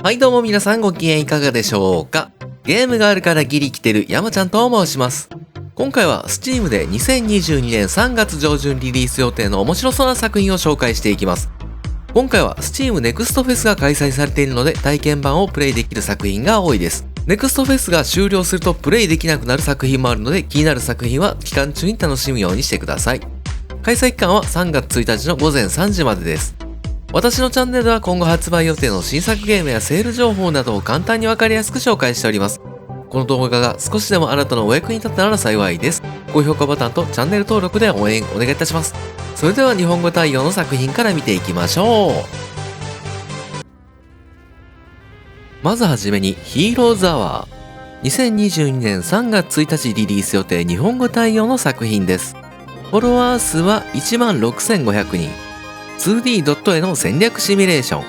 はいどうも皆さんご機嫌いかがでしょうか。ゲームがあるからギリ来てる山ちゃんと申します。今回は Steam で2022年3月上旬リリース予定の面白そうな作品を紹介していきます。今回は Steam Next Fest が開催されているので体験版をプレイできる作品が多いです。Next Fest が終了するとプレイできなくなる作品もあるので気になる作品は期間中に楽しむようにしてください。開催期間は3月1日の午前3時までです。私のチャンネルでは今後発売予定の新作ゲームやセール情報などを簡単にわかりやすく紹介しております。この動画が少しでもあなたのお役に立ったなら幸いです。高評価ボタンとチャンネル登録で応援お願いいたします。それでは日本語対応の作品から見ていきましょう。まずはじめにヒーローズアワー。2022年3月1日リリース予定日本語対応の作品です。フォロワー数は16,500人。2D ドットへの戦略シミュレーション。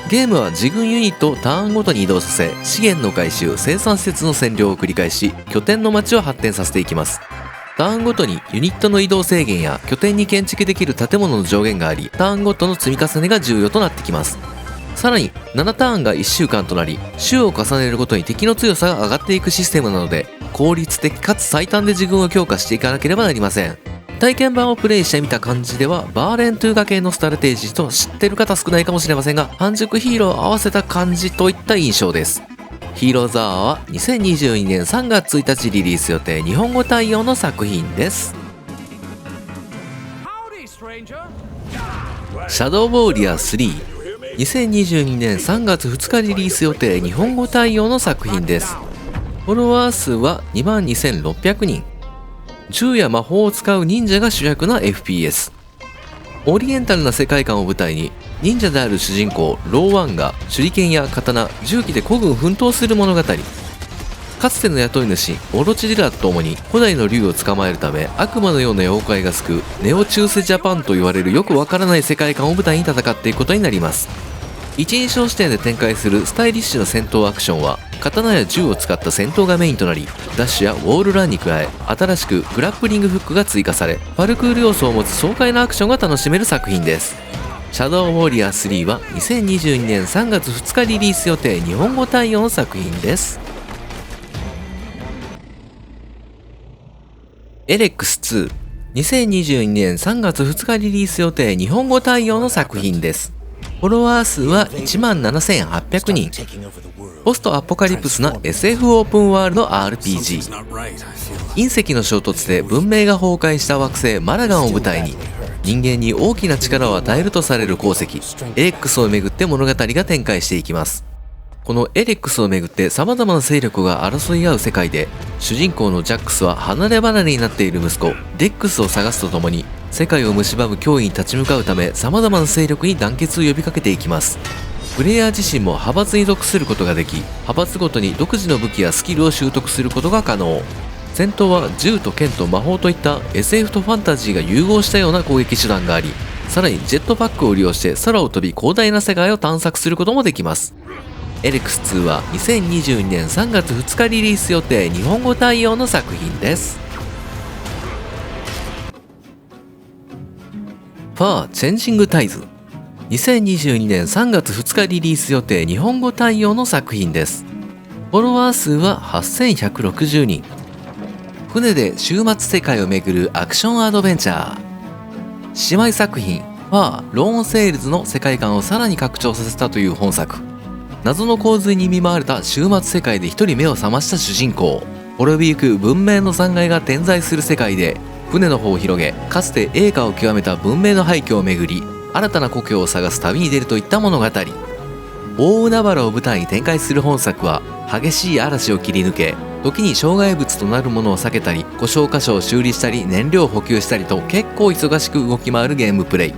ゲームは自軍ユニットをターンごとに移動させ、資源の回収、生産施設の占領を繰り返し、拠点の街を発展させていきます。ターンごとにユニットの移動制限や拠点に建築できる建物の上限があり、ターンごとの積み重ねが重要となってきます。さらに7ターンが1週間となり、週を重ねるごとに敵の強さが上がっていくシステムなので、効率的かつ最短で自軍を強化していかなければなりません。体験版をプレイしてみた感じではバーレントゥーガ系のストラテジーと知ってる方少ないかもしれませんが、半熟ヒーローを合わせた感じといった印象です。ヒーローズアワーは2022年3月1日リリース予定日本語対応の作品です。シャドウウォーリアー3、2022年3月2日リリース予定日本語対応の作品です。フォロワー数は22,600人。銃や魔法を使う忍者が主役の FPS。オリエンタルな世界観を舞台に忍者である主人公ローワンが手裏剣や刀、銃器で孤軍奮闘する物語。かつての雇い主オロチディラと共に古代の竜を捕まえるため悪魔のような妖怪が救うネオ中世ジャパンと言われるよくわからない世界観を舞台に戦っていくことになります。一人称視点で展開するスタイリッシュな戦闘アクションは刀や銃を使った戦闘がメインとなり、ダッシュやウォールランに加え新しくグラップリングフックが追加され、パルクール要素を持つ爽快なアクションが楽しめる作品です。シャドウウォーリアー3は2022年3月2日リリース予定日本語対応の作品です。エレックス2、2022年3月2日リリース予定日本語対応の作品です。フォロワー数は17,800人。ポストアポカリプスな SF オープンワールド RPG。隕石の衝突で文明が崩壊した惑星マラガンを舞台に人間に大きな力を与えるとされる鉱石エレックスをめぐって物語が展開していきます。このエレックスをめぐって様々な勢力が争い合う世界で、主人公のジャックスは離れ離れになっている息子デックスを探すとともに世界を蝕む脅威に立ち向かうため様々な勢力に団結を呼びかけていきます。プレイヤー自身も派閥に属することができ、派閥ごとに独自の武器やスキルを習得することが可能。戦闘は銃と剣と魔法といった SF とファンタジーが融合したような攻撃手段があり、さらにジェットパックを利用して空を飛び広大な世界を探索することもできます。エレクス2は2022年3月2日リリース予定日本語対応の作品です。ファーチェンジングタイズ、2022年3月2日リリース予定日本語対応の作品です。フォロワー数は8,160人。船で終末世界を巡るアクションアドベンチャー。姉妹作品ファーローンセールズの世界観をさらに拡張させたという本作。謎の洪水に見舞われた終末世界で一人目を覚ました主人公。滅びゆく文明の残骸が点在する世界で船の方を広げ、かつて栄華を極めた文明の廃墟を巡り新たな故郷を探す旅に出るといった物語。大海原を舞台に展開する本作は激しい嵐を切り抜け、時に障害物となるものを避けたり故障箇所を修理したり燃料を補給したりと結構忙しく動き回るゲームプレイ。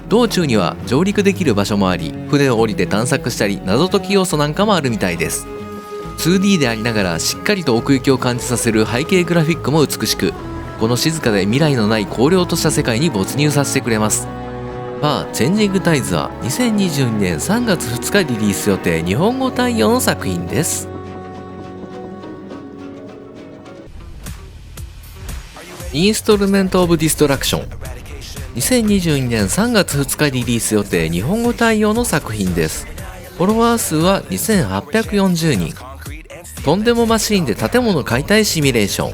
道中には上陸できる場所もあり、船を降りて探索したり謎解き要素なんかもあるみたいです。 2D でありながらしっかりと奥行きを感じさせる背景グラフィックも美しく、この静かで未来のない荒涼とした世界に没入させてくれます。ファーチェンジングタイズは2022年3月2日リリース予定日本語対応の作品です。インストルメント・オブ・ディストラクション、2022年3月2日リリース予定日本語対応の作品です。フォロワー数は2840人。とんでもマシーンで建物解体シミュレーション。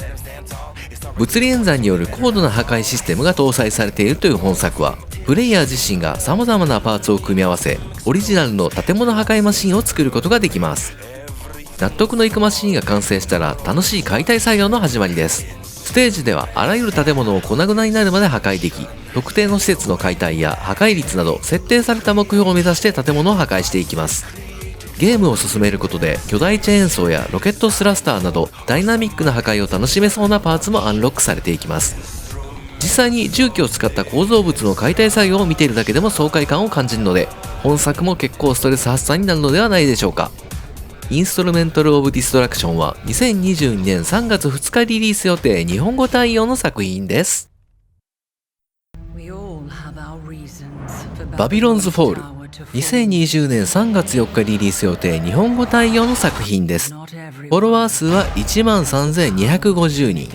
物理演算による高度な破壊システムが搭載されているという本作は、プレイヤー自身が様々なパーツを組み合わせ、オリジナルの建物破壊マシンを作ることができます。納得のいくマシンが完成したら楽しい解体作業の始まりです。ステージではあらゆる建物を粉々になるまで破壊でき、特定の施設の解体や破壊率など設定された目標を目指して建物を破壊していきます。ゲームを進めることで巨大チェーンソーやロケットスラスターなどダイナミックな破壊を楽しめそうなパーツもアンロックされていきます。実際に重機を使った構造物の解体作業を見ているだけでも爽快感を感じるので、本作も結構ストレス発散になるのではないでしょうか。インストルメンタル・オブ・ディストラクションは2022年3月2日リリース予定日本語対応の作品です。バビロンズ・フォール2020年3月4日リリース予定日本語対応の作品です。フォロワー数は13,250人。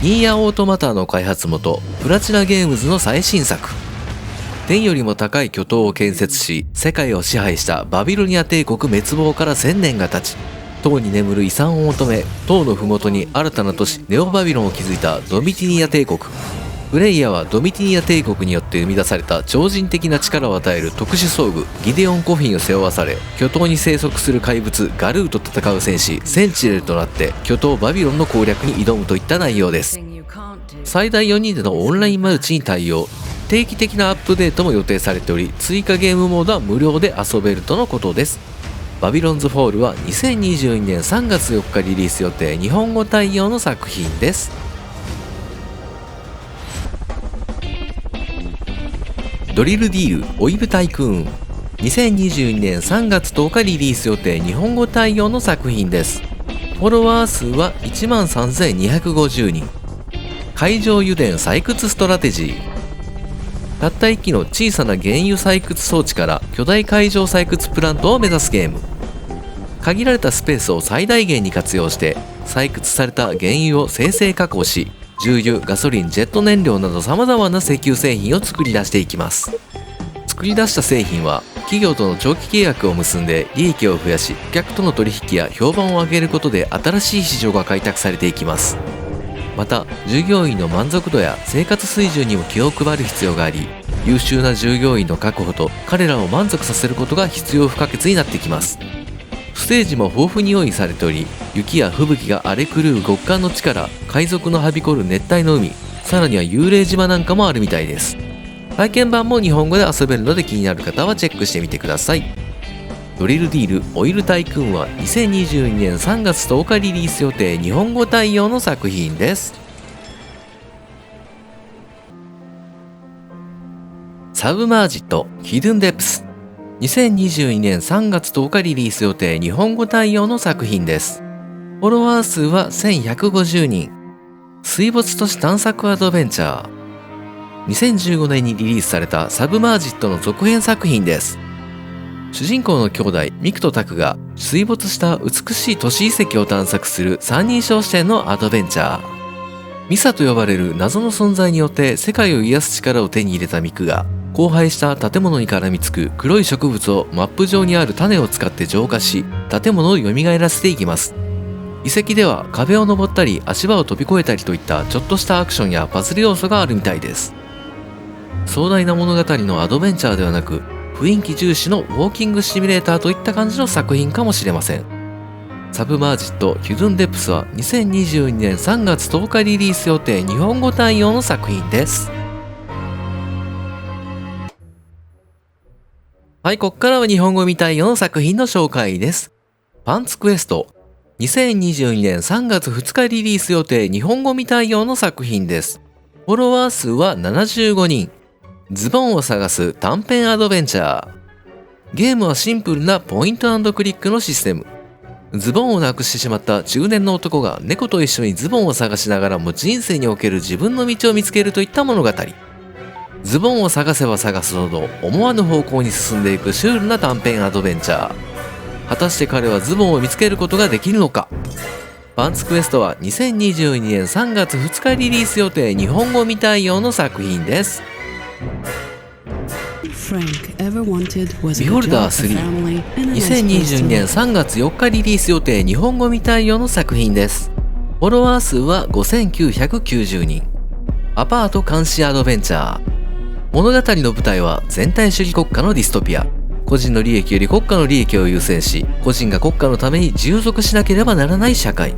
ニーヤオートマターの開発元プラチナゲームズの最新作。天よりも高い巨塔を建設し世界を支配したバビロニア帝国滅亡から1000年が経ち、塔に眠る遺産を求め塔の麓に新たな都市ネオバビロンを築いたドミティニア帝国。プレイヤーはドミティニア帝国によって生み出された超人的な力を与える特殊装具ギデオンコフィンを背負わされ、巨塔に生息する怪物ガルーと戦う戦士センチネルとなって巨塔バビロンの攻略に挑むといった内容です。最大4人でのオンラインマルチに対応、定期的なアップデートも予定されており、追加ゲームモードは無料で遊べるとのことです。バビロンズフォールは2022年3月4日リリース予定日本語対応の作品です。ドリルディールオイルタイクーン2022年3月10日リリース予定日本語対応の作品です。フォロワー数は13,250人。海上油田採掘ストラテジー。たった1機の小さな原油採掘装置から巨大海上採掘プラントを目指すゲーム。限られたスペースを最大限に活用して採掘された原油を精製加工し、重油、ガソリン、ジェット燃料など様々な石油製品を作り出していきます。作り出した製品は企業との長期契約を結んで利益を増やし、顧客との取引や評判を上げることで新しい市場が開拓されていきます。また従業員の満足度や生活水準にも気を配る必要があり、優秀な従業員の確保と彼らを満足させることが必要不可欠になってきます。ステージも豊富に用意されており、雪や吹雪が荒れ狂う極寒の地から海賊のはびこる熱帯の海、さらには幽霊島なんかもあるみたいです。体験版も日本語で遊べるので気になる方はチェックしてみてください。ドリルディールオイルタイクーンは2022年3月10日リリース予定日本語対応の作品です。サブマージットヒドゥンデプス2022年3月10日リリース予定日本語対応の作品です。フォロワー数は1150人。水没都市探索アドベンチャー。2015年にリリースされたサブマージットの続編作品です。主人公の兄弟ミクとタクが水没した美しい都市遺跡を探索する三人称視点のアドベンチャー。ミサと呼ばれる謎の存在によって世界を癒す力を手に入れたミクが、荒廃した建物に絡みつく黒い植物をマップ上にある種を使って浄化し、建物を蘇らせていきます。遺跡では壁を登ったり足場を飛び越えたりといったちょっとしたアクションやパズル要素があるみたいです。壮大な物語のアドベンチャーではなく、雰囲気重視のウォーキングシミュレーターといった感じの作品かもしれません。サブマージットヒドゥンデプスは2022年3月10日リリース予定日本語対応の作品です。はい、ここからは日本語未対応の作品の紹介です。パンツクエスト2022年3月2日リリース予定日本語未対応の作品です。フォロワー数は75人。ズボンを探す短編アドベンチャー。ゲームはシンプルなポイント&クリックのシステム。ズボンをなくしてしまった中年の男が猫と一緒にズボンを探しながらも人生における自分の道を見つけるといった物語。ズボンを探せば探すほど思わぬ方向に進んでいくシュールな短編アドベンチャー。果たして彼はズボンを見つけることができるのか。パンツクエストは2022年3月2日リリース予定日本語未対応の作品です。ビホルダー3、2022年3月4日リリース予定日本語未対応の作品です。フォロワー数は5990人。アパート監視アドベンチャー。物語の舞台は全体主義国家のディストピア。個人の利益より国家の利益を優先し、個人が国家のために従属しなければならない社会。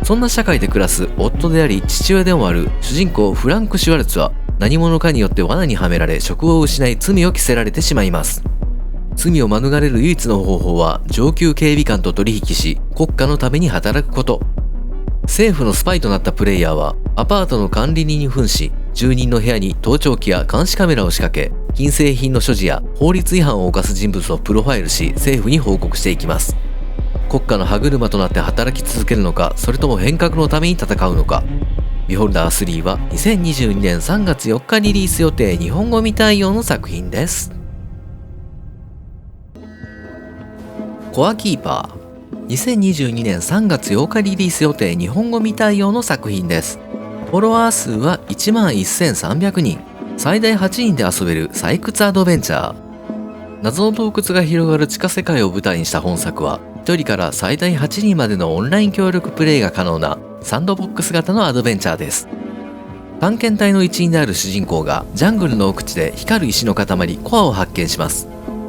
そんな社会で暮らす夫であり父親でもある主人公フランク・シュワルツは何者かによって罠にはめられ職を失い罪を着せられてしまいます。罪を免れる唯一の方法は上級警備官と取引し国家のために働くこと。政府のスパイとなったプレイヤーはアパートの管理人に扮し、住人の部屋に盗聴器や監視カメラを仕掛け、禁制品の所持や法律違反を犯す人物をプロファイルし政府に報告していきます。国家の歯車となって働き続けるのか、それとも変革のために戦うのか。ビホルダー3は2022年3月4日リリース予定日本語未対応の作品です。コアキーパー、2022年3月8日リリース予定日本語未対応の作品です。フォロワー数は11300人。最大8人で遊べる採掘アドベンチャー。謎の洞窟が広がる地下世界を舞台にした本作は、1人から最大8人までのオンライン協力プレイが可能なサンドボックス型のアドベンチャーです。探検隊の一員である主人公がジャングルの奥地で光る石の塊コアを発見します。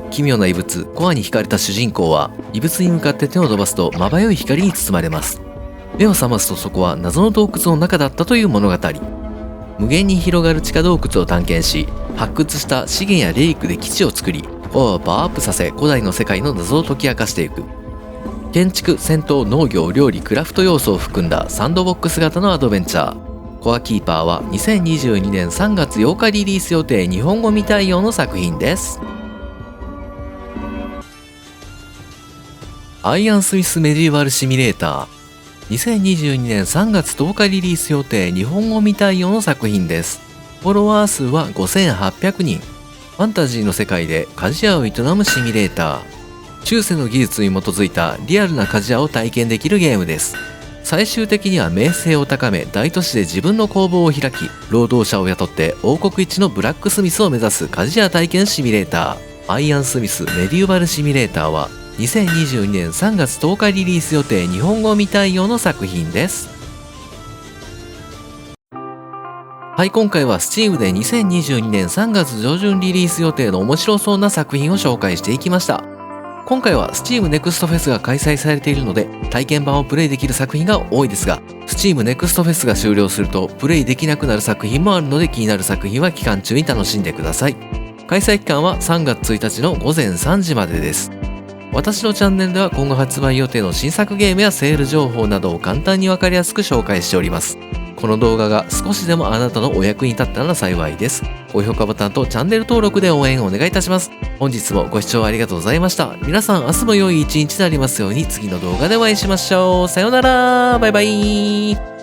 奇妙な異物コアに惹かれた主人公は異物に向かって手を伸ばすとまばゆい光に包まれます。目を覚ますとそこは謎の洞窟の中だったという物語。無限に広がる地下洞窟を探検し、発掘した資源やレリックで基地を作り、コアをパワーアップさせ古代の世界の謎を解き明かしていく。建築、戦闘、農業、料理、クラフト要素を含んだサンドボックス型のアドベンチャー。コアキーパーは2022年3月8日リリース予定日本語未対応の作品です。アイアンスイスメディバルシミュレーター。2022年3月10日リリース予定日本語未対応の作品です。フォロワー数は5800人。ファンタジーの世界で鍛冶屋を営むシミュレーター。中世の技術に基づいたリアルな鍛冶屋を体験できるゲームです。最終的には名声を高め大都市で自分の工房を開き、労働者を雇って王国一のブラックスミスを目指す鍛冶屋体験シミュレーター。アイアンスミスメディバルシミュレーターは2022年3月10日リリース予定日本語未対応の作品です。はい、今回は Steam で2022年3月上旬リリース予定の面白そうな作品を紹介していきました。今回は Steam Next Fest が開催されているので体験版をプレイできる作品が多いですが、 Steam Next Fest が終了するとプレイできなくなる作品もあるので、気になる作品は期間中に楽しんでください。開催期間は3月1日の午前3時までです。私のチャンネルでは今後発売予定の新作ゲームやセール情報などを簡単にわかりやすく紹介しております。この動画が少しでもあなたのお役に立ったら幸いです。高評価ボタンとチャンネル登録で応援お願いいたします。本日もご視聴ありがとうございました。皆さん明日も良い一日でありますように。次の動画でお会いしましょう。さようなら。バイバイ。